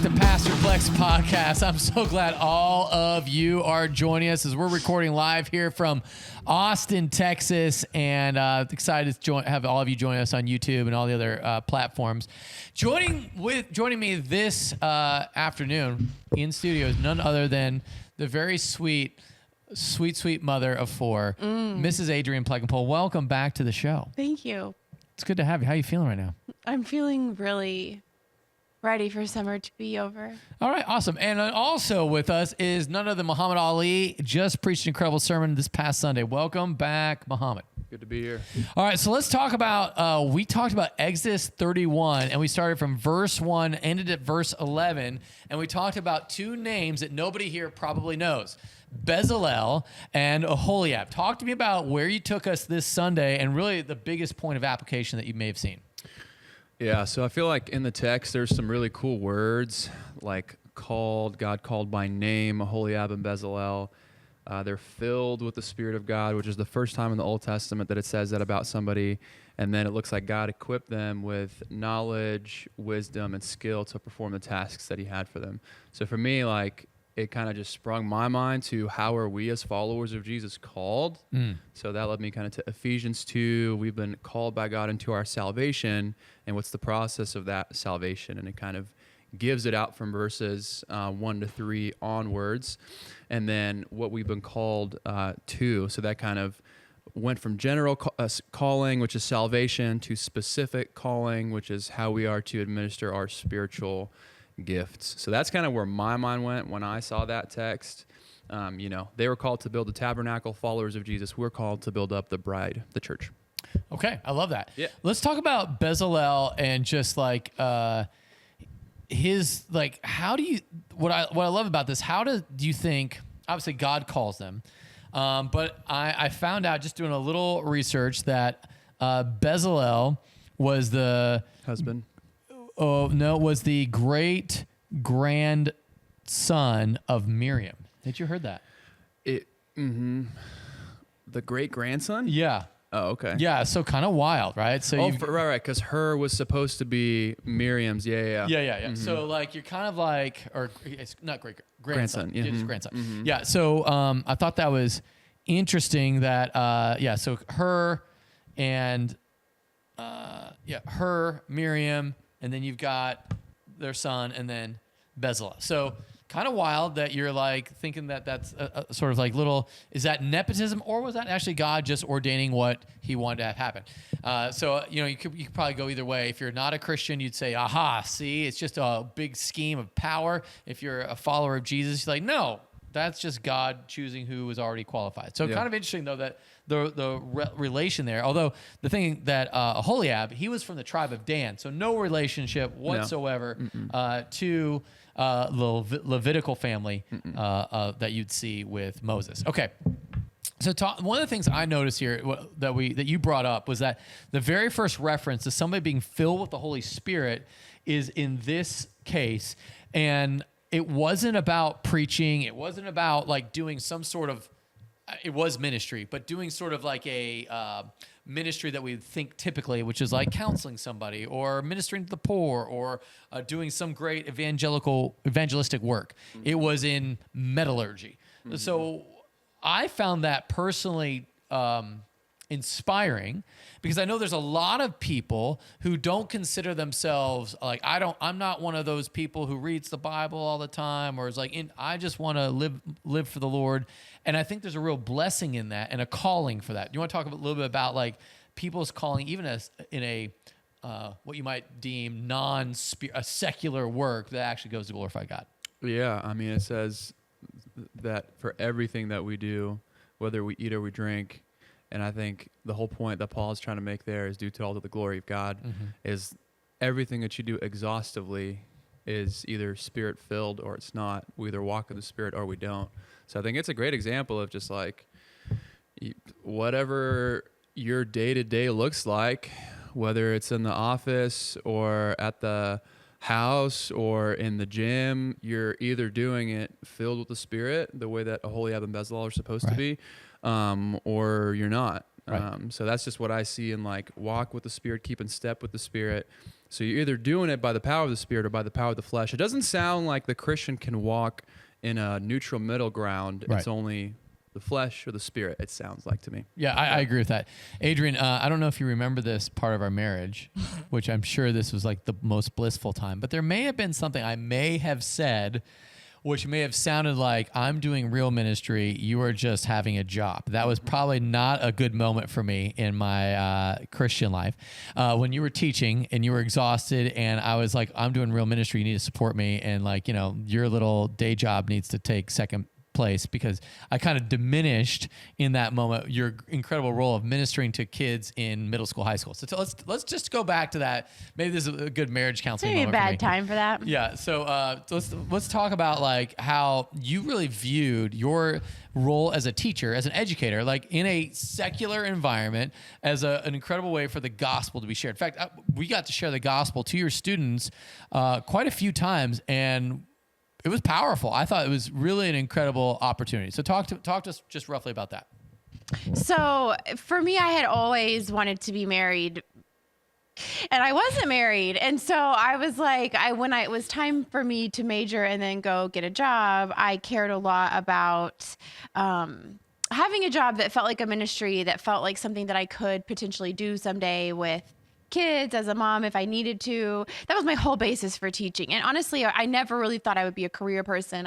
back to Pastor Plek's podcast. I'm so glad all of you are joining us as we're recording live here from Austin, Texas, and excited to have all of you join us on YouTube and all the other platforms. Joining me this afternoon in studio is none other than the very sweet mother of four, Mrs. Adrienne Plek. Welcome back to the show. Thank you. It's good to have you. How are you feeling right now? I'm feeling really ready for summer to be over. All right, awesome. And also with us is none other than Muhammad Ali. Just preached an incredible sermon this past Sunday. Welcome back, Muhammad. Good to be here. All right, so let's talk about, we talked about Exodus 31, and we started from verse 1, ended at verse 11, and we talked about two names that nobody here probably knows, Bezalel and Oholiab. Talk to me about where you took us this Sunday and really the biggest point of application that you may have seen. Yeah, so I feel like in the text there's some really cool words like God called by name, Oholiab and Bezalel. They're filled with the Spirit of God, which is the first time in the Old Testament that it says that about somebody. And then it looks like God equipped them with knowledge, wisdom, and skill to perform the tasks that he had for them. So for me, like, it kind of just sprung my mind to how are we as followers of Jesus called? So that led me kind of to Ephesians 2. We've been called by God into our salvation, and what's the process of that salvation? And it kind of gives it out from verses 1 to 3 onwards, and then what we've been called to. So that kind of went from general calling, which is salvation, to specific calling, which is how we are to administer our spiritual gifts. So that's kind of where my mind went when I saw that text. They were called to build the tabernacle. Followers of Jesus, we're called to build up the bride, the church. Okay, I love that. Yeah. Let's talk about Bezalel and just like his, like, how do you, what I love about this, how do you think, obviously God calls them, but I found out just doing a little research that Bezalel was the Husband. Oh, no, it was the great grandson of Miriam. Had you heard that? The great grandson? Yeah. Oh, okay. Yeah, so kind of wild, right? So right, because her was supposed to be Miriam's. Yeah. Yeah. So like you're kind of like, or it's not great grandson. Yeah. Just grandson. Yeah. So I thought that was interesting that so her and her, Miriam, and then you've got their son, and then Bezalel. So kind of wild that you're like thinking that that's a sort of like little, is that nepotism, or was that actually God just ordaining what he wanted to have happen? You could probably go either way. If you're not a Christian, you'd say, aha, see, it's just a big scheme of power. If you're a follower of Jesus, you're like, no, that's just God choosing who was already qualified. So kind of interesting, though, that the relation there. Although the thing that Oholiab, he was from the tribe of Dan, so no relationship whatsoever to the Levitical family that you'd see with Moses. Okay. So one of the things I noticed here that you brought up was that the very first reference to somebody being filled with the Holy Spirit is in this case, and it wasn't about preaching. It wasn't about like doing some sort of, it was ministry, but doing sort of like a ministry that we think typically, which is like counseling somebody or ministering to the poor or doing some great evangelistic work. It was in metallurgy. So I found that personally inspiring, because I know there's a lot of people who don't consider themselves like, I'm not one of those people who reads the Bible all the time, or is like, I just want to live for the Lord. And I think there's a real blessing in that and a calling for that. You want to talk a little bit about like people's calling, even in a what you might deem a secular work that actually goes to glorify God? Yeah, I mean, it says that for everything that we do, whether we eat or we drink, and I think the whole point that Paul is trying to make there is due to all to the glory of God, is everything that you do exhaustively is either spirit-filled or it's not. We either walk in the Spirit or we don't. So I think it's a great example of just like whatever your day-to-day looks like, whether it's in the office or at the house or in the gym, you're either doing it filled with the Spirit, the way that Oholiab and Bezalel are supposed to be, or you're not. Right. So that's just what I see in like walk with the Spirit, keep in step with the Spirit. So you're either doing it by the power of the Spirit or by the power of the flesh. It doesn't sound like the Christian can walk in a neutral middle ground. Right. It's only the flesh or the Spirit, it sounds like to me. Yeah, I agree with that. Adrienne, I don't know if you remember this part of our marriage, which I'm sure this was like the most blissful time, but there may have been something I may have said which may have sounded like I'm doing real ministry, you are just having a job. That was probably not a good moment for me in my Christian life. When you were teaching and you were exhausted and I was like, I'm doing real ministry, you need to support me. And like, you know, your little day job needs to take second place, because I kind of diminished in that moment your incredible role of ministering to kids in middle school, high school. So let's just go back to that. Maybe this is a good marriage counseling Maybe a moment for me. bad time for that. Yeah. So let's talk about like how you really viewed your role as a teacher, as an educator, like in a secular environment, as an incredible way for the gospel to be shared. In fact, we got to share the gospel to your students quite a few times, and it was powerful. I thought it was really an incredible opportunity. So talk to us just roughly about that. So for me, I had always wanted to be married, and I wasn't married. And so I was like, when it was time for me to major and then go get a job, I cared a lot about having a job that felt like a ministry, that felt like something that I could potentially do someday with kids as a mom if I needed to. That was my whole basis for teaching. And honestly, I never really thought I would be a career person.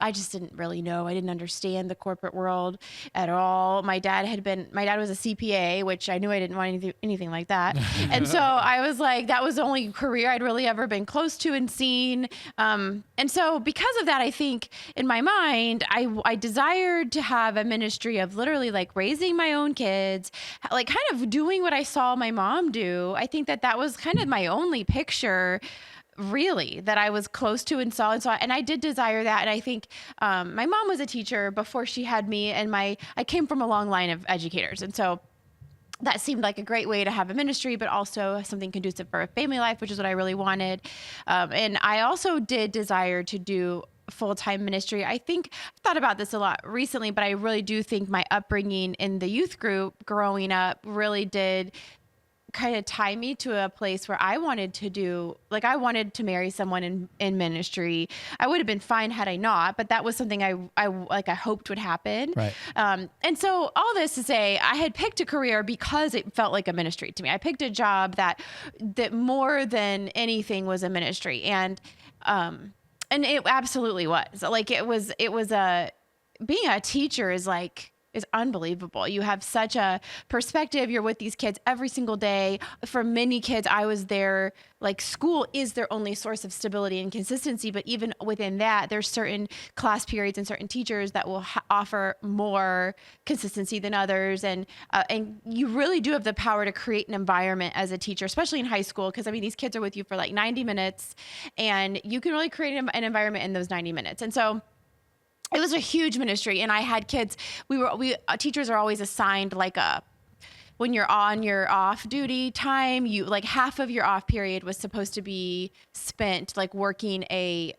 I just didn't really know. I didn't understand the corporate world at all. My dad was a CPA, which I knew I didn't want anything like that. And so I was like, that was the only career I'd really ever been close to and seen. And so because of that, I think in my mind, I desired to have a ministry of literally like raising my own kids, like kind of doing what I saw my mom do. I think that was kind of my only picture really that I was close to and saw. And I did desire that. And I think my mom was a teacher before she had me, and I came from a long line of educators. And so that seemed like a great way to have a ministry, but also something conducive for a family life, which is what I really wanted. And I also did desire to do full-time ministry. I think I've thought about this a lot recently, but I really do think my upbringing in the youth group growing up really did kind of tie me to a place where I wanted to marry someone in ministry. I would have been fine had I not, but that was something I hoped would happen. Right. And so all this to say, I had picked a career because it felt like a ministry to me. I picked a job that more than anything was a ministry. And it absolutely was. Like it was being a teacher is unbelievable. You have such a perspective. You're with these kids every single day. For many kids, I was there, like school is their only source of stability and consistency. But even within that, there's certain class periods and certain teachers that will offer more consistency than others. And you really do have the power to create an environment as a teacher, especially in high school. Because I mean, these kids are with you for like 90 minutes and you can really create an environment in those 90 minutes. And so it was a huge ministry, and I had kids. Teachers are always assigned when you're on your off duty time, you like half of your off period was supposed to be spent like working a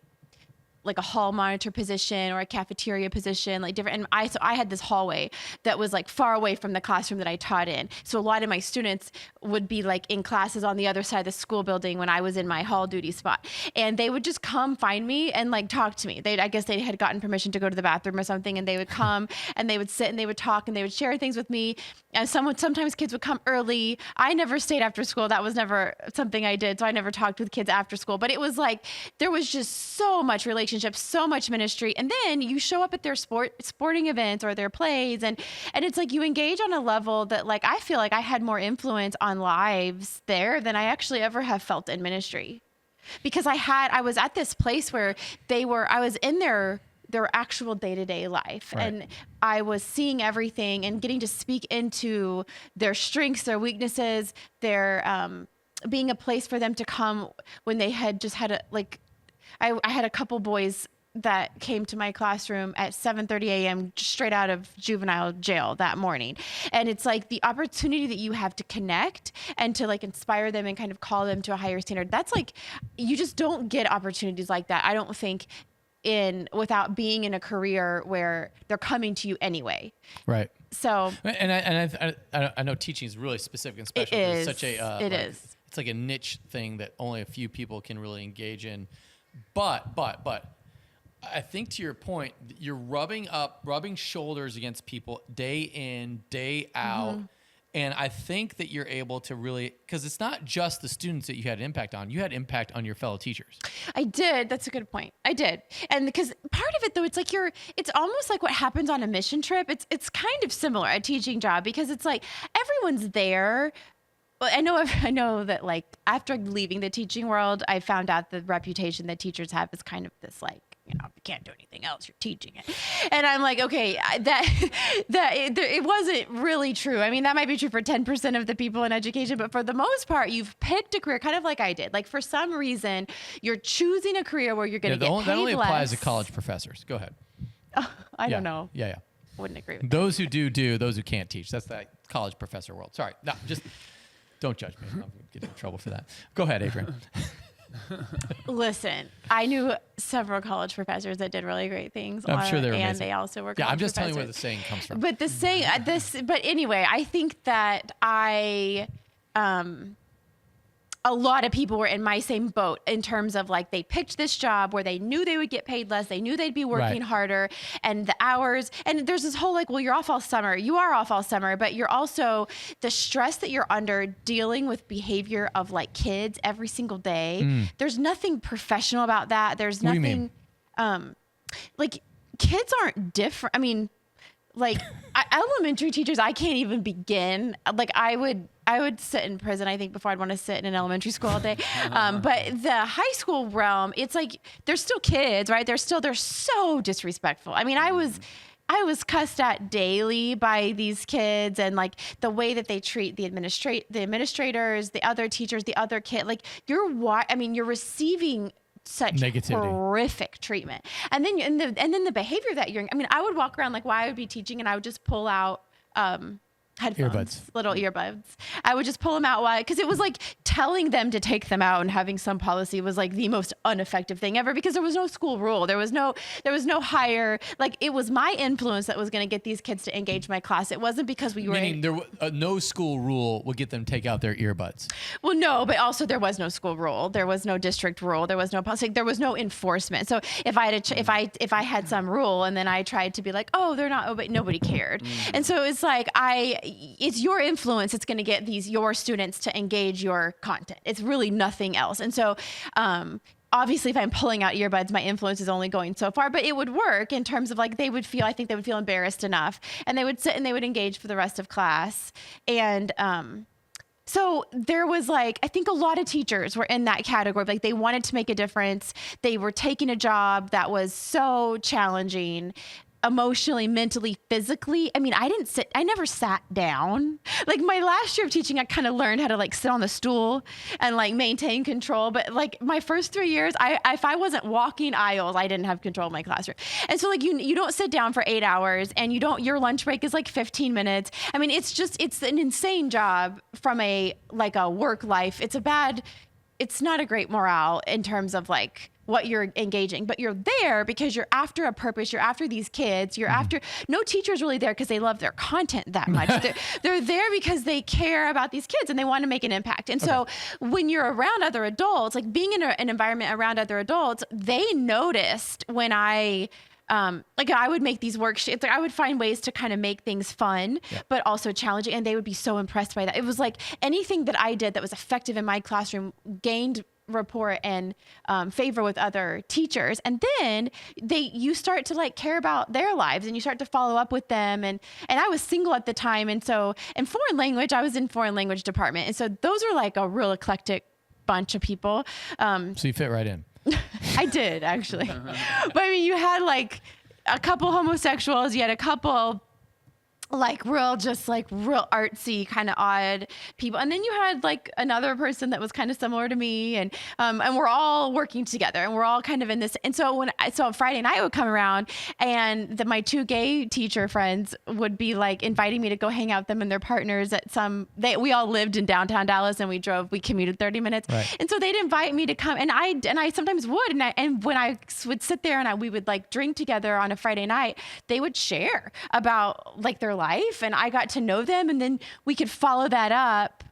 hall monitor position or a cafeteria position, like different. And I had this hallway that was like far away from the classroom that I taught in. So a lot of my students would be like in classes on the other side of the school building when I was in my hall duty spot. And they would just come find me and like talk to me. I guess they had gotten permission to go to the bathroom or something. And they would come and they would sit and they would talk and they would share things with me. And sometimes kids would come early. I never stayed after school. That was never something I did. So I never talked with kids after school, but it was like, there was just so much relationship, so much ministry. And then you show up at their sporting events or their plays. And it's like you engage on a level that like, I feel like I had more influence on lives there than I actually ever have felt in ministry, because I was at this place where I was in their actual day-to-day life. Right. And I was seeing everything and getting to speak into their strengths, their weaknesses, their being a place for them to come when they had just had I had a couple boys that came to my classroom at 7:30 a.m. straight out of juvenile jail that morning. And it's like the opportunity that you have to connect and to like inspire them and kind of call them to a higher standard. That's like, you just don't get opportunities like that, I don't think, without being in a career where they're coming to you anyway. Right. So, and I know teaching is really specific and special. It's such a it's like a niche thing that only a few people can really engage in. But I think to your point, you're rubbing shoulders against people day in, day out. Mm-hmm. And I think that you're able to really, because it's not just the students that you had an impact on. You had impact on your fellow teachers. I did. That's a good point. I did. And because part of it though, it's like it's almost like what happens on a mission trip. It's kind of similar, a teaching job, because it's like everyone's there. Well, I know that like after leaving the teaching world, I found out the reputation that teachers have is kind of this like, you can't do anything else. You're teaching it. And I'm like, okay, it wasn't really true. I mean, that might be true for 10% of the people in education, but for the most part, you've picked a career kind of like I did. Like for some reason, you're choosing a career where you're going to get paid less. That only applies to college professors. Go ahead. Oh, I don't know. Yeah. Wouldn't agree with those who do, those who can't teach. That's that college professor world. Sorry. No, just don't judge me. I'm going to get in trouble for that. Go ahead, Adrienne. Listen, I knew several college professors that did really great things. I'm sure they were amazing. And they also were. Yeah, I'm just telling you where the saying comes from. But the saying, but anyway, I think that a lot of people were in my same boat in terms of like they picked this job where they knew they would get paid less, they knew they'd be working harder, and the hours. And there's this whole like, well, you're off all summer. You are off all summer, but you're also the stress that you're under dealing with behavior of like kids every single day. There's nothing professional about that. There's nothing like kids aren't different. I mean, like elementary teachers, I can't even begin. Like I would sit in prison, I think, before I'd want to sit in an elementary school all day. But the high school realm, it's like, they're still kids, right? They're so disrespectful. I mean, I was cussed at daily by these kids, and like the way that they treat the administrators, the other teachers, the other kid, like you're receiving such negativity, horrific treatment. And then the behavior that I would walk around like while I would be teaching, and I would just pull out headphones, little earbuds. I would just pull them out because it was like telling them to take them out and having some policy was like the most ineffective thing ever, because there was no school rule. There was no higher, like it was my influence that was going to get these kids to engage my class. It wasn't because we were meaning no school rule would get them to take out their earbuds. Well, no, but also there was no school rule. There was no district rule. There was no policy. There was no enforcement. So if I had some rule and then I tried to be like, oh, they're not, but nobody cared. And so it's like it's your influence that's going to get your students to engage your content. It's really nothing else. And so, obviously if I'm pulling out earbuds, my influence is only going so far, but it would work in terms of like, I think they would feel embarrassed enough, and they would sit and they would engage for the rest of class. And, so there was like, I think a lot of teachers were in that category. Like they wanted to make a difference. They were taking a job that was so challenging, emotionally, mentally, physically. I mean, I never sat down. Like my last year of teaching, I kind of learned how to like sit on the stool and like maintain control. But like my first 3 years, if I wasn't walking aisles, I didn't have control of my classroom. And so like you don't sit down for 8 hours, and your lunch break is like 15 minutes. I mean, it's an insane job from a work life. It's not a great morale in terms of like what you're engaging, but you're there because you're after a purpose. You're after these kids. You're after, no teacher's really there because they love their content that much. They're there because they care about these kids and they want to make an impact. And so when you're around other adults, like being in an environment around other adults, they noticed when I would make these worksheets. Like I would find ways to kind of make things fun, but also challenging. And they would be so impressed by that. It was like anything that I did that was effective in my classroom gained rapport and favor with other teachers. And then you start to like care about their lives, and you start to follow up with them. And I was single at the time. And so in foreign language, I was in foreign language department. And so those are like a real eclectic bunch of people. So you fit right in. I did actually. But I mean, you had like a couple homosexuals, you had a couple like real artsy, kind of odd people. And then you had like another person that was kind of similar to me, and we're all working together, and we're all kind of in this. And so so Friday night would come around, and my two gay teacher friends would be like inviting me to go hang out with them and their partners at we all lived in downtown Dallas, and we commuted 30 minutes. Right. And so they'd invite me to come, and I sometimes would. And when I would sit there and we would like drink together on a Friday night, they would share about like their life, and I got to know them, and then we could follow that up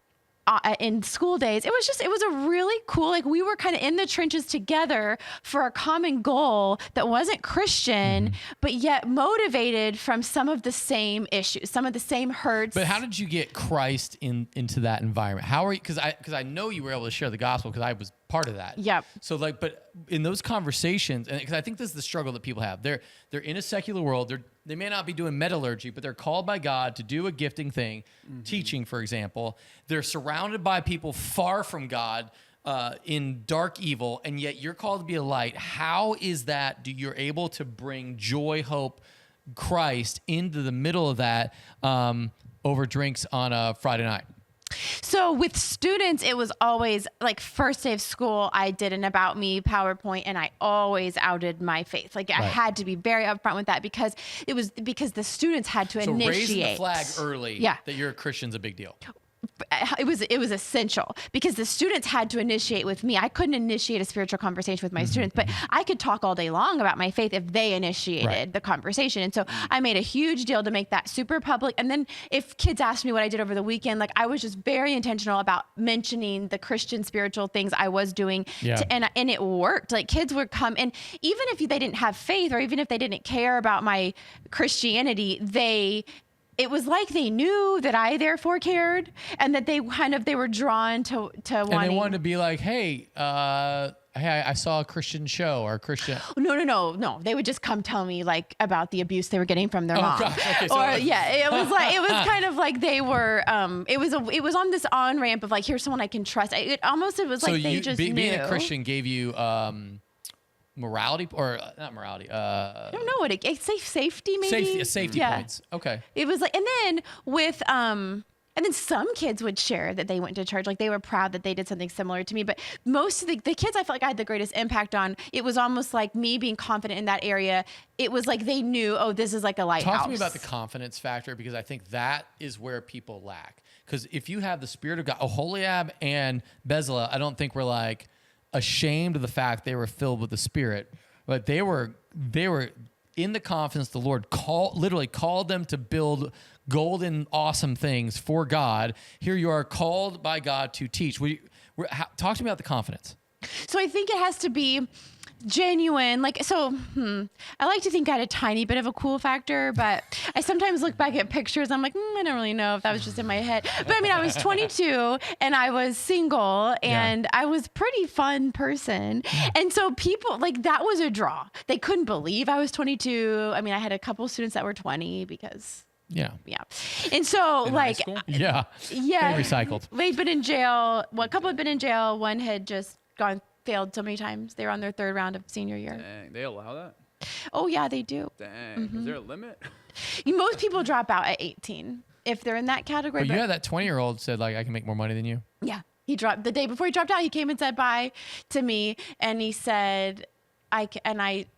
in school days. It was a really cool, like we were kind of in the trenches together for a common goal that wasn't Christian, but yet motivated from some of the same issues, some of the same hurts. But how did you get Christ into that environment? How are you? Because I know you were able to share the gospel because I was part of that. Yep. So like, but in those conversations, and because I think this is the struggle that people have, they're in a secular world. They may not be doing metallurgy, but they're called by God to do a gifting thing, teaching, for example. They're surrounded by people far from God, in dark evil, and yet you're called to be a light. How is that? You're able to bring joy, hope, Christ into the middle of that over drinks on a Friday night? So with students, it was always like first day of school, I did an about me PowerPoint, and I always outed my faith. Like I had to be very upfront with that because the students had to initiate. So raising the flag early that you're a Christian's a big deal. It was essential because the students had to initiate with me. I couldn't initiate a spiritual conversation with my students, but I could talk all day long about my faith if they initiated the conversation. And so I made a huge deal to make that super public. And then if kids asked me what I did over the weekend, like I was just very intentional about mentioning the Christian spiritual things I was doing. And it worked. Like kids would come, and even if they didn't have faith, or even if they didn't care about my Christianity, it was like they knew that I therefore cared, and that they were drawn to wanting. And they wanted to be like, hey, I saw a Christian show or a Christian. No. They would just come tell me like about the abuse they were getting from their mom. Gosh. Okay, it was kind of like they were. It was on this on ramp of like, here's someone I can trust. It was like they just knew. Being a Christian gave you morality, or not morality. I don't know what it's safety maybe. Safety points. Okay. It was like, and then with and then some kids would share that they went to church, like they were proud that they did something similar to me. But most of the kids I felt like I had the greatest impact on, it was almost like me being confident in that area. It was like they knew, oh, this is like a lighthouse. Talk to me about the confidence factor, because I think that is where people lack. Because if you have the Spirit of God, Oholiab and Bezalel, I don't think we're like ashamed of the fact they were filled with the Spirit, but they were in the confidence the Lord literally called them to build golden, awesome things for God. Here you are, called by God to teach. Talk to me about the confidence. So I think it has to be genuine. Like, so, I like to think I had a tiny bit of a cool factor, but I sometimes look back at pictures. I'm like, I don't really know if that was just in my head. But I mean, I was 22 and I was single, and I was a pretty fun person. And so people, like, that was a draw. They couldn't believe I was 22. I mean, I had a couple students that were 20 because... Yeah. And so in like, they recycled. They'd been in jail. Well, a couple had been in jail. One had just failed so many times. They were on their third round of senior year. Dang, they allow that? Oh yeah, they do. Dang, is there a limit? Most people drop out at 18 if they're in that category. But you had that 20-year-old said like, I can make more money than you. Yeah. He dropped the day before he dropped out. He came and said bye to me, and he said,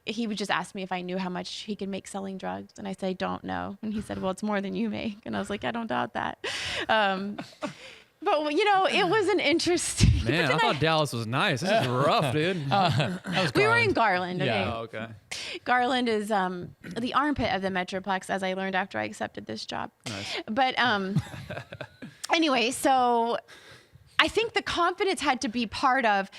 he would just ask me if I knew how much he could make selling drugs. And I said, I don't know. And he said, well, it's more than you make. And I was like, I don't doubt that. But it was an interesting. Man, I thought Dallas was nice. This is rough, dude. We were in Garland. Okay. Yeah. Oh, okay. Garland is the armpit of the Metroplex, as I learned after I accepted this job. Nice. But anyway, so I think the confidence had to be part of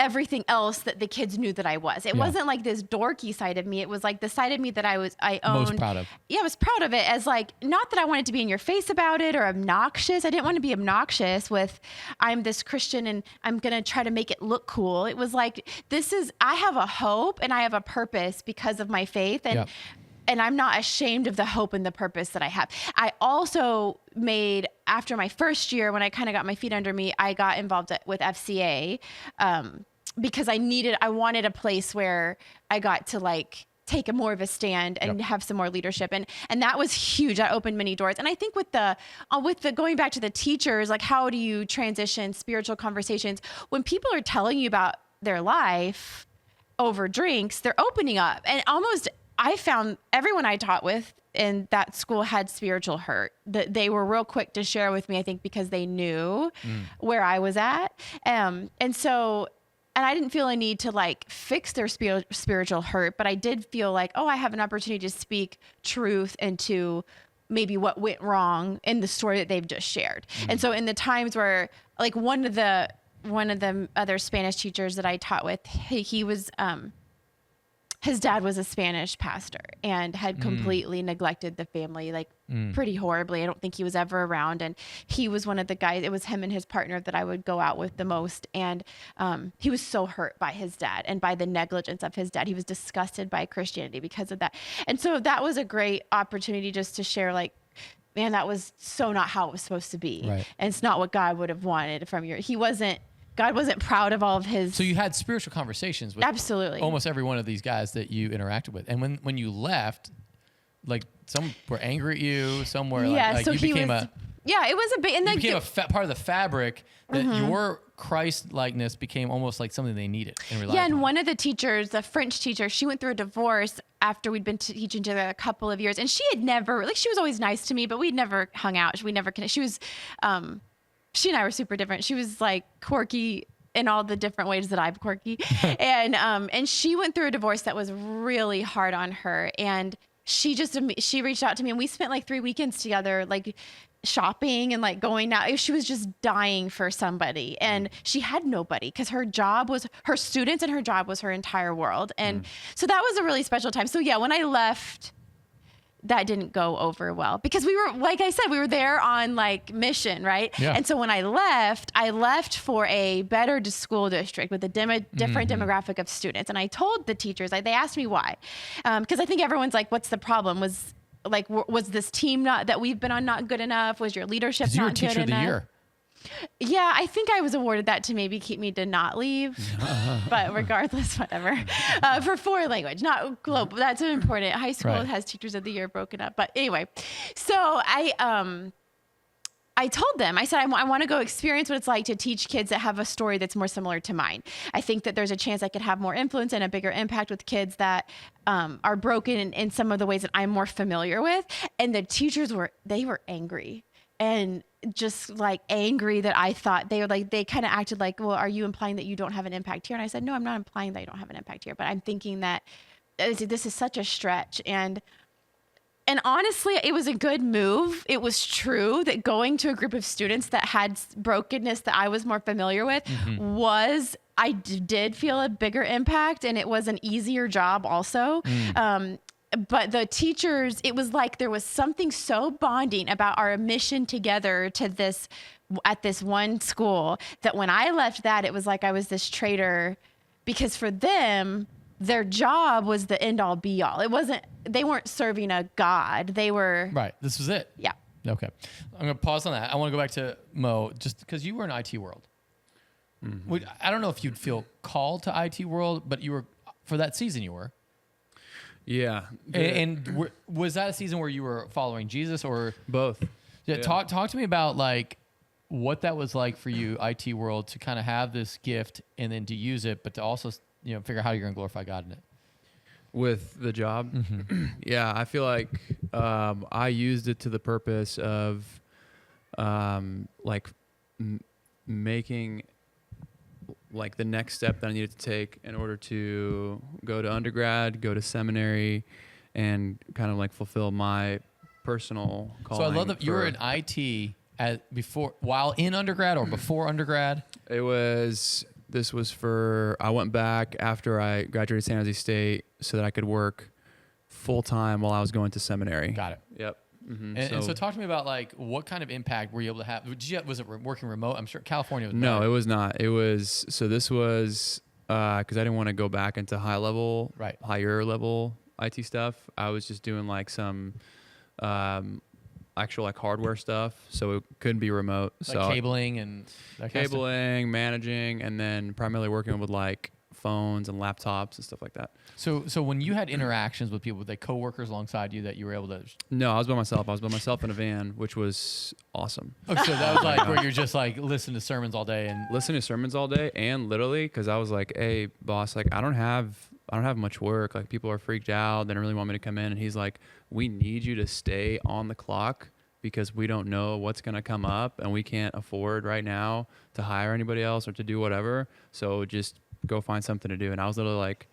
everything else that the kids knew that I was. It wasn't like this dorky side of me. It was like the side of me that I owned. Most proud of. Yeah, I was proud of it, as like, not that I wanted to be in your face about it or obnoxious. I didn't want to be obnoxious with, I'm this Christian and I'm going to try to make it look cool. It was like, I have a hope and I have a purpose because of my faith. And I'm not ashamed of the hope and the purpose that I have. I also after my first year, when I kind of got my feet under me, I got involved with FCA because I wanted a place where I got to like take a more of a stand and Yep. have some more leadership. And that was huge. That opened many doors. And I think with the going back to the teachers, like how do you transition spiritual conversations when people are telling you about their life over drinks, they're opening up. And almost I found everyone I taught with in that school had spiritual hurt that they were real quick to share with me, I think, because they knew where I was at. And I didn't feel a need to like fix their spiritual hurt, but I did feel like, oh, I have an opportunity to speak truth into maybe what went wrong in the story that they've just shared. And so in the times where like one of the other Spanish teachers that I taught with, he was, his dad was a Spanish pastor and had completely neglected the family, like pretty horribly. I don't think he was ever around. And he was one of the guys, it was him and his partner that I would go out with the most. And he was so hurt by his dad and by the negligence of his dad. He was disgusted by Christianity because of that. And so that was a great opportunity just to share, like, man, that was so not how it was supposed to be. Right. And it's not what God would have wanted from God wasn't proud of all of his. So you had spiritual conversations with Absolutely. almost every one of these guys that you interacted with. And when you left, like some were angry at you, some were like so you he became was, a yeah, it was a bit, and you then became part of the fabric that your Christ likeness became almost like something they needed and relied yeah, and on. one of the teachers, the French teacher, she went through a divorce after we'd been teaching together a couple of years, and she had never, like, she was always nice to me, but we'd never hung out. We never connected. She was, she and I were super different. She was like quirky in all the different ways that I'm quirky, and she went through a divorce that was really hard on her, and she reached out to me, and we spent like 3 weekends together, like shopping and like going out. She was just dying for somebody, and she had nobody because her job was her students and her job was her entire world. And so that was a really special time. So yeah, when I left, that didn't go over well because we were, like I said, we were there on like mission, right? Yeah. And so when I left for a better school district with a different demographic of students. And I told the teachers, they asked me why, because I think everyone's like, what's the problem? Was this team that we've been on not good enough? Was your leadership you were not good enough? teacher of the year. Yeah, I think I was awarded that to maybe keep me to not leave, but regardless, whatever. For foreign language, not global. That's important. High school Right. has teachers of the year broken up. But anyway, so I told them, I said, I want to go experience what it's like to teach kids that have a story that's more similar to mine. I think that there's a chance I could have more influence and a bigger impact with kids that are broken in some of the ways that I'm more familiar with. And the teachers were angry. And just like angry that I thought they kind of acted like, well, are you implying that you don't have an impact here? And I said, no, I'm not implying that I don't have an impact here, but I'm thinking that this is such a stretch. And honestly, it was a good move. It was true that going to a group of students that had brokenness that I was more familiar with I did feel a bigger impact, and it was an easier job also. But the teachers, it was like there was something so bonding about our mission together at this one school that when I left that, it was like I was this traitor, because for them, their job was the end all be all. They weren't serving a God. They were. Right. This was it. Yeah. Okay. I'm going to pause on that. I want to go back to Mo, just because you were in IT world. I don't know if you'd feel called to IT world, but you were, for that season you were. Yeah. And was that a season where you were following Jesus or Both. Yeah, Yeah. Talk to me about like what that was like for you, IT world, to kind of have this gift and then to use it, but to also figure out how you're going to glorify God in it. With the job, yeah, I feel like I used it to the purpose of making like the next step that I needed to take in order to go to undergrad, go to seminary, and kind of like fulfill my personal calling. So I love that you were in IT while in undergrad or before undergrad. This was I went back after I graduated San Jose State so that I could work full time while I was going to seminary. Got it. Yep. And so talk to me about like what kind of impact were you able to have? Was it working remote? I'm sure California was No, better. it was not. This was because I didn't want to go back into higher level IT stuff. I was just doing like some actual like hardware stuff, so it couldn't be remote. Like cabling and that kind of stuff? Cabling, managing, and then primarily working with like phones and laptops and stuff like that. So when you had interactions with people, were they coworkers alongside you that you were able to? No, I was by myself. I was by myself in a van, which was awesome. Okay, so that was like where you're just like listening to sermons all day and Listening to sermons all day, and literally, because I was like, "Hey, boss, like I don't have much work. Like people are freaked out. They don't really want me to come in." And he's like, "We need you to stay on the clock because we don't know what's gonna come up, and we can't afford right now to hire anybody else or to do whatever. So just go find something to do." And I was literally like,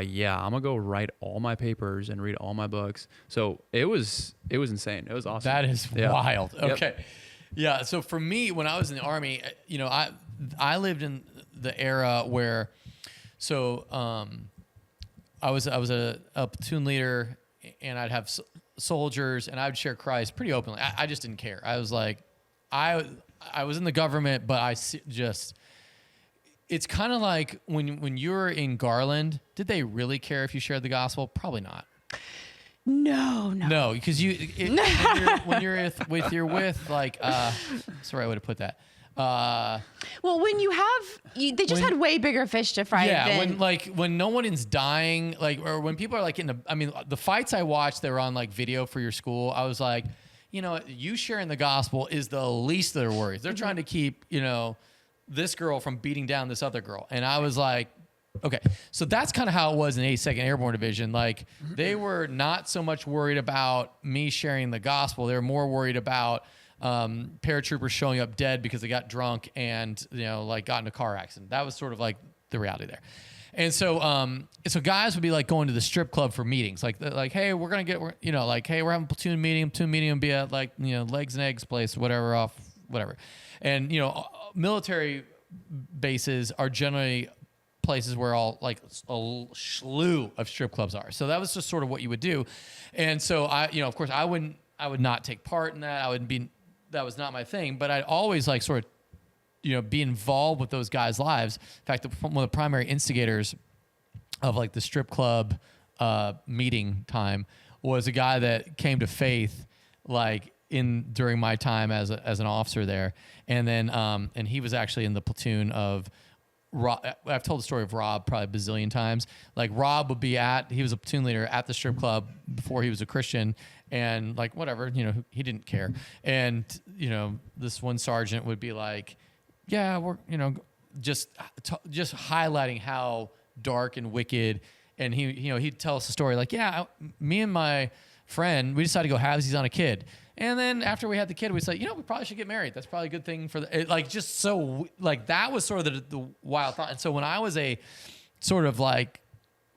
yeah, I'm gonna go write all my papers and read all my books. So it was insane. It was awesome. that is Yeah. wild. Yep. Okay. Yeah. So for me, when I was in the Army, you know, I lived in the era where, so I was a platoon leader, and I'd have soldiers, and I would share Christ pretty openly. I just didn't care. I was like, I was in the government, but just. It's kind of like when you were in Garland, did they really care if you shared the gospel? Probably not. No, because when you're with like, what's the right way to put that? Well, when they just had way bigger fish to fry. Yeah, than, when no one is dying, like, or when people are like the fights I watched, they were on like video for your school. I was like, you know, you sharing the gospel is the least of their worries. They're trying to keep, you know, this girl from beating down this other girl. And I was like, okay. So that's kind of how it was in 82nd Airborne Division. Like, they were not so much worried about me sharing the gospel. They were more worried about paratroopers showing up dead because they got drunk and, you know, like got in a car accident. That was sort of like the reality there. And so, so guys would be like going to the strip club for meetings, like, hey, we're gonna get, you know, like, hey, we're having a platoon meeting will be at like, you know, Legs and Eggs place, whatever. And, you know, military bases are generally places where all like a slew of strip clubs are. So that was just sort of what you would do. And so you know, of course I would not take part in that. That was not my thing, but I'd always like sort of, you know, be involved with those guys' lives. In fact, one of the primary instigators of like the strip club meeting time was a guy that came to faith like during my time as an officer there. And then and he was actually in the platoon of Rob. I've told the story of Rob probably a bazillion times. Like, Rob would be he was a platoon leader at the strip club before he was a Christian, and like whatever, you know, he didn't care. And, you know, this one sergeant would be like, yeah, we're, you know, just highlighting how dark and wicked. And he, you know, he'd tell us a story like, yeah, me and my friend, we decided to go halvesies on a kid. And then after we had the kid, we said, you know, we probably should get married. That's probably a good thing for like, just so like, that was sort of the wild thought. And so when I was a sort of like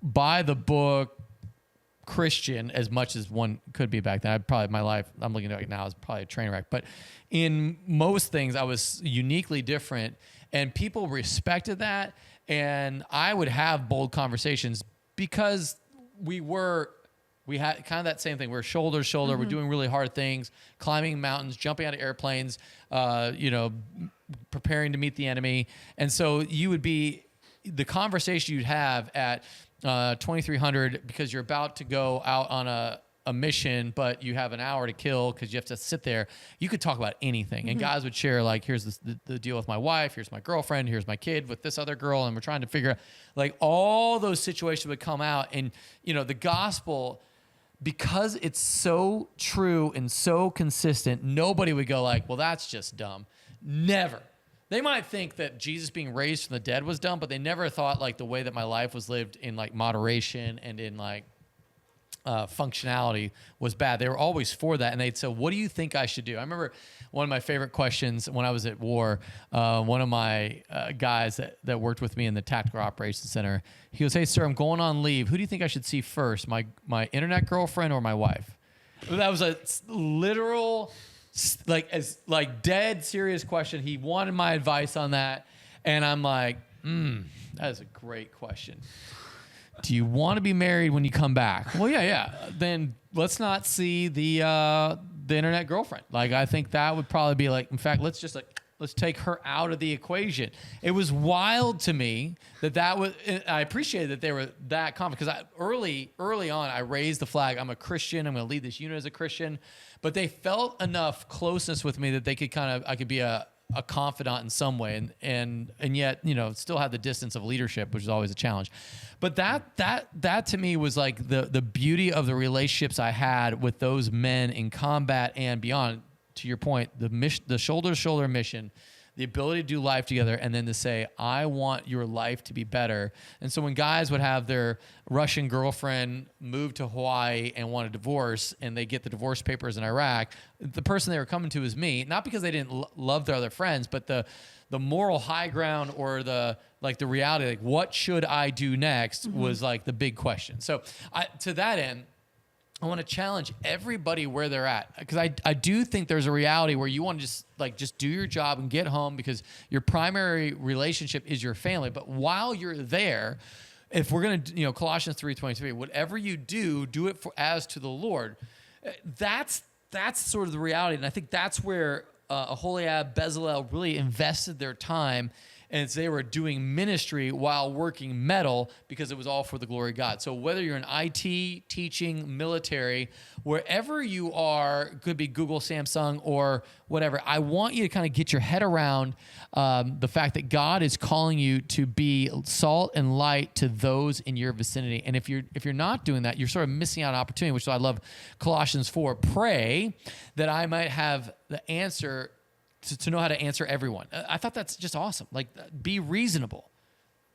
by the book Christian, as much as one could be back then, my life, I'm looking at it now, is probably a train wreck. But in most things, I was uniquely different, and people respected that. And I would have bold conversations because we had kind of that same thing. We're shoulder to shoulder. We're doing really hard things, climbing mountains, jumping out of airplanes, you know, preparing to meet the enemy. And so the conversation you'd have at 2300, because you're about to go out on a mission, but you have an hour to kill because you have to sit there. You could talk about anything. And guys would share, like, here's the deal with my wife, here's my girlfriend, here's my kid with this other girl, and we're trying to figure out, like, all those situations would come out. And, you know, the gospel, because it's so true and so consistent, nobody would go like, well, that's just dumb. Never. They might think that Jesus being raised from the dead was dumb, but they never thought like the way that my life was lived in like moderation and in like functionality was bad. They were always for that. And they'd say, what do you think I should do? I remember one of my favorite questions when I was at war, one of my guys that worked with me in the Tactical Operations Center, he goes, hey, sir, I'm going on leave. Who do you think I should see first, my internet girlfriend or my wife? That was a literal, like dead serious question. He wanted my advice on that. And I'm like, that is a great question. Do you want to be married when you come back? Well, yeah. Then let's not see the internet girlfriend. Like, I think that would probably be like, in fact, let's take her out of the equation. It was wild to me that was, I appreciated that they were that confident, because early on, I raised the flag. I'm a Christian. I'm going to lead this unit as a Christian. But they felt enough closeness with me that they could I could be a a confidant in some way, and yet, you know, still have the distance of leadership, which is always a challenge. But that to me was like the beauty of the relationships I had with those men in combat and beyond. To your point, the shoulder to shoulder mission, the ability to do life together, and then to say, I want your life to be better. And so when guys would have their Russian girlfriend move to Hawaii and want a divorce, and they get the divorce papers in Iraq, the person they were coming to is me, not because they didn't love their other friends, but the moral high ground, or the reality, like what should I do next, was like the big question. So to that end, I want to challenge everybody where they're at, because I do think there's a reality where you want to just do your job and get home, because your primary relationship is your family. But while you're there, if we're going to, you know, Colossians 3:23, whatever you do, do it as to the Lord. That's sort of the reality. And I think that's where Oholiab, Bezalel really invested their time, and they were doing ministry while working metal, because it was all for the glory of God. So whether you're in IT, teaching, military, wherever you are, could be Google, Samsung, or whatever, I want you to kind of get your head around the fact that God is calling you to be salt and light to those in your vicinity. And if you're not doing that, you're sort of missing out on opportunity, which is why I love Colossians 4. Pray that I might have the answer to know how to answer everyone. I thought that's just awesome. Like, be reasonable,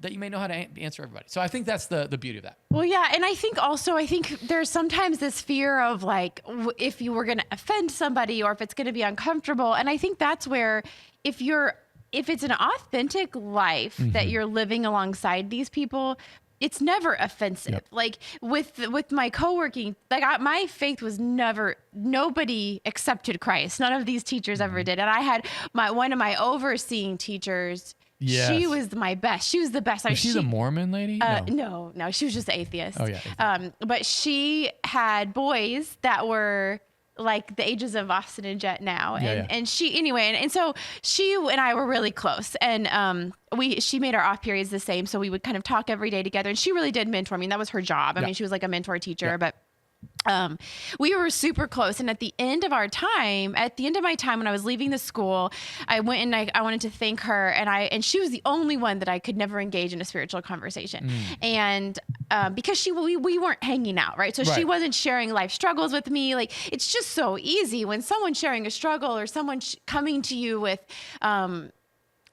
that you may know how to answer everybody. So I think that's the beauty of that. Well, yeah. And I think there's sometimes this fear of like, if you were going to offend somebody, or if it's going to be uncomfortable. And I think that's where, if it's an authentic life that you're living alongside these people, it's never offensive. Yep. Like with my co-working, like my faith was nobody accepted Christ. None of these teachers ever did. And I had one of my overseeing teachers. Yes. She was my best. She was the best. Was she the Mormon lady? No, she was just atheist. Oh yeah. But she had boys that were like the ages of Austin and Jet now. And she, anyway, and so she and I were really close, and she made our off periods the same. So we would kind of talk every day together, and she really did mentor me. That was her job. I mean, she was like a mentor teacher, but we were super close. And at the end of my time, when I was leaving the school, I went and I wanted to thank her, and she was the only one that I could never engage in a spiritual conversation. And because we weren't hanging out, right? So she wasn't sharing life struggles with me. Like, it's just so easy when someone's sharing a struggle, or someone coming to you with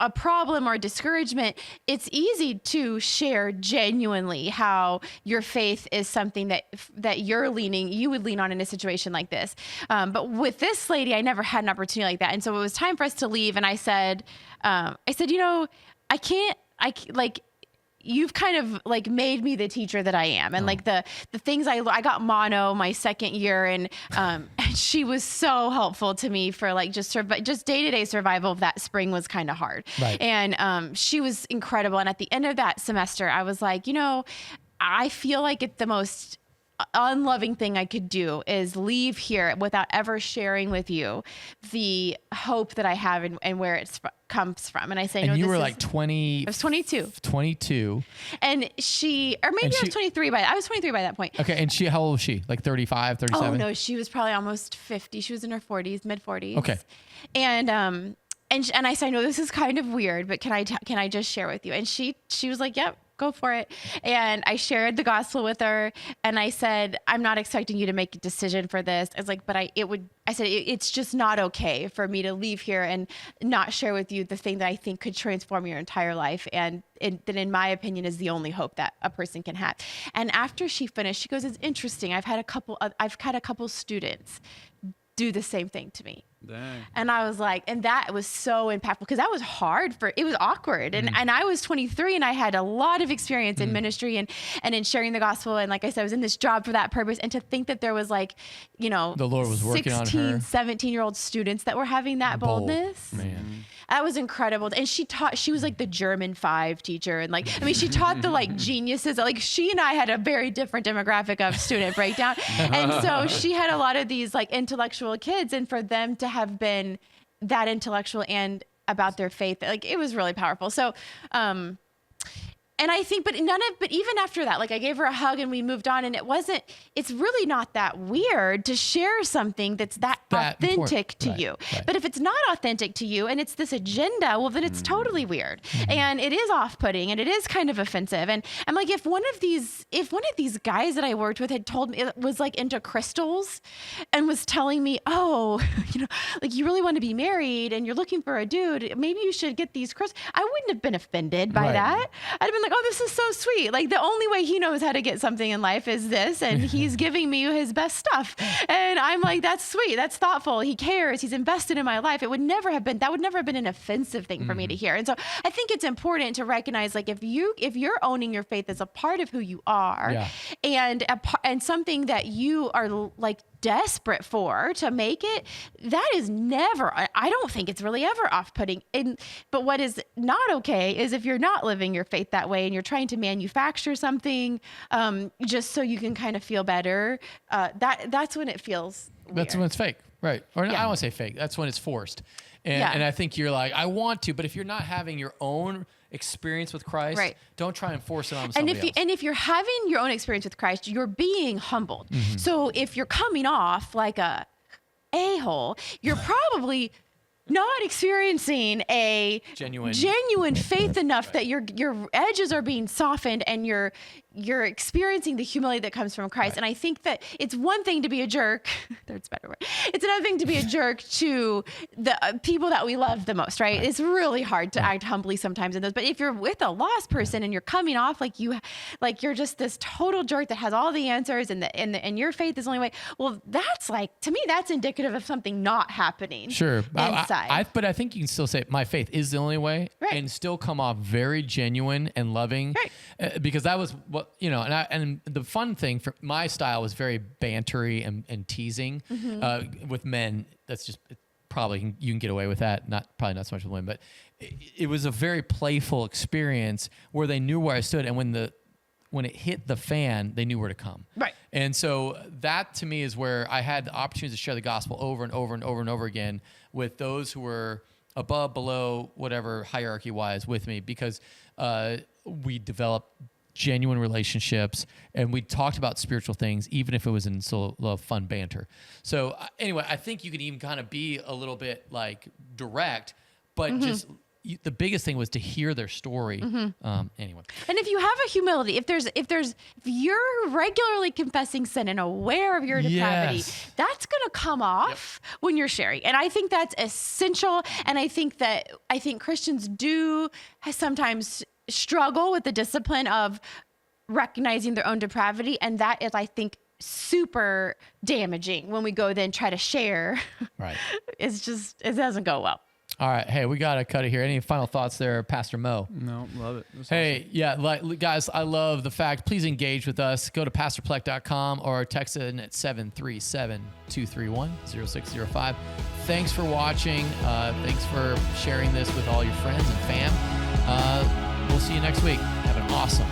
a problem or discouragement, it's easy to share genuinely how your faith is something that you would lean on in a situation like this. But with this lady, I never had an opportunity like that. And so it was time for us to leave. And I said, you know, you've kind of like made me the teacher that I am. And like the things I got mono my second year, and she was so helpful to me for like just day-to-day survival of that spring was kind of hard. Right. And she was incredible. And at the end of that semester, I was like, you know, I feel like the most unloving thing I could do is leave here without ever sharing with you the hope that I have and where it comes from. And I say, and you were like 20. I was 22. 22. And I was 23 I was 23 by that point. Okay. And how old was she? Like 35, 37? Oh no, she was probably almost 50. She was in her 40s, mid 40s. Okay. And I said, no, this is kind of weird, but can I just share with you? And she was like, yep. Go for it. And I shared the gospel with her, and I said, I'm not expecting you to make a decision for this. I was like, but it's just not okay for me to leave here and not share with you the thing that I think could transform your entire life. And that in my opinion is the only hope that a person can have. And after she finished, she goes, it's interesting. I've had a couple students do the same thing to me. Dang. And I was like, and that was so impactful, because that was it was awkward. And I was 23, and I had a lot of experience in ministry and in sharing the gospel. And like I said, I was in this job for that purpose. And to think that there was like, you know, the Lord was working 16, on her. 17-year-old students that were having that boldness. Man. That was incredible. And she was like the German 5 teacher. And like, I mean, she taught the like geniuses. Like, she and I had a very different demographic of student breakdown. And so she had a lot of these like intellectual kids, and for them to have been that intellectual and about their faith, like, it was really powerful. So, And I think, but even after that, like I gave her a hug and we moved on, and it's really not that weird to share something that's that authentic to you. Right. But if it's not authentic to you and it's this agenda, well, then it's totally weird. And it is off-putting and it is kind of offensive. And I'm like, if one of these guys that I worked with had told me it was like into crystals and was telling me, oh, like you really want to be married and you're looking for a dude, maybe you should get these crystals. I wouldn't have been offended by that. I'd have been like, oh, this is so sweet. Like the only way he knows how to get something in life is this. And he's giving me his best stuff. And I'm like, that's sweet. That's thoughtful. He cares. He's invested in my life. That would never have been an offensive thing for me to hear. And so I think it's important to recognize, like, if you're owning your faith as a part of who you are and something that you are like desperate for to make it, that is never, I don't think it's really ever off-putting. But what is not okay is if you're not living your faith that way and you're trying to manufacture something just so you can kind of feel better, that's when it feels weird. That's when it's fake, right? Or I don't want to say fake. That's when it's forced. And I think you're like, I want to, but if you're not having your own experience with Christ, don't try and force it on somebody else. And if you're having your own experience with Christ, you're being humbled. So if you're coming off like a a-hole, you're probably not experiencing a genuine faith enough that your edges are being softened and you're experiencing the humility that comes from Christ. And I think that it's one thing to be a jerk. That's a better word. It's another thing to be a jerk to the people that we love the most, right? It's really hard to act humbly sometimes in those. But if you're with a lost person and you're coming off like you're just this total jerk that has all the answers and your faith is the only way, well, that's like, to me, that's indicative of something not happening. Sure. Inside. But I think you can still say my faith is the only way and still come off very genuine and loving. Because that was what, and the fun thing for my style was very bantery and teasing with men. That's just probably you can get away with that. Probably not so much with women, but it was a very playful experience where they knew where I stood, and when it hit the fan, they knew where to come. Right. And so that to me is where I had the opportunity to share the gospel over and over and over and over again with those who were above, below, whatever hierarchy wise with me, because we developed genuine relationships and we talked about spiritual things, even if it was in sort of fun banter. So anyway, I think you can even kind of be a little bit like direct, but just the biggest thing was to hear their story. Anyway. And if you have a humility, if you're regularly confessing sin and aware of your depravity, that's going to come off when you're sharing. And I think that's essential. And I think Christians do sometimes struggle with the discipline of recognizing their own depravity. And that is, I think, super damaging when we go then try to share. Right. It doesn't go well. All right. Hey, we got to cut it here. Any final thoughts there, Pastor Mo? No, love it. Hey, awesome. Guys, I love the fact. Please engage with us. Go to pastorplek.com or text in at 737-231-0605. Thanks for watching. Thanks for sharing this with all your friends and fam. We'll see you next week. Have an awesome